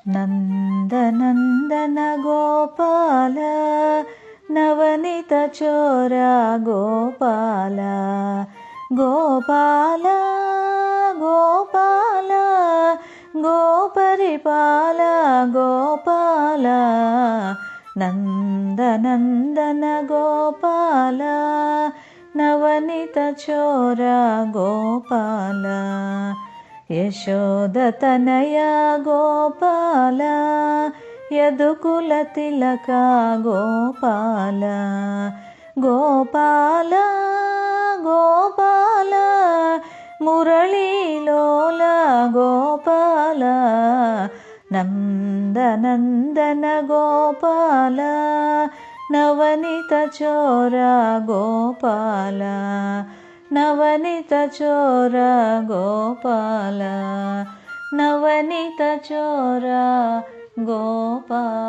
ನಂದನಂದನ ಗೋಪಾಲ ನವನಿತ ಚೋರ ಗೋಪಾಲ ಗೋಪಾಲ ಗೋಪಾಲ ಗೋಪರಿಪಾಲ ಗೋಪಾಲ ನಂದನಂದನ ಗೋಪಾಲ ನವನಿತ ಚೋರ ಗೋಪಾಲ ಯಶೋದತನಯ ಗೋಪಾಲ ಯದುಕುಲ ತಿಲಕ ಗೋಪಾಲ ಗೋಪಾಲ ಗೋಪಾಲ ಮುರಳೀಲೋಲ ಗೋಪಾಲ ನಂದನಂದನ ಗೋಪಾಲ ನವನಿತ ಚೋರ ಗೋಪಾಲ ನವನಿತ ಚೋರ ಗೋಪಾಲ ನವನಿತ ಚೋರ ಗೋಪಾಲ.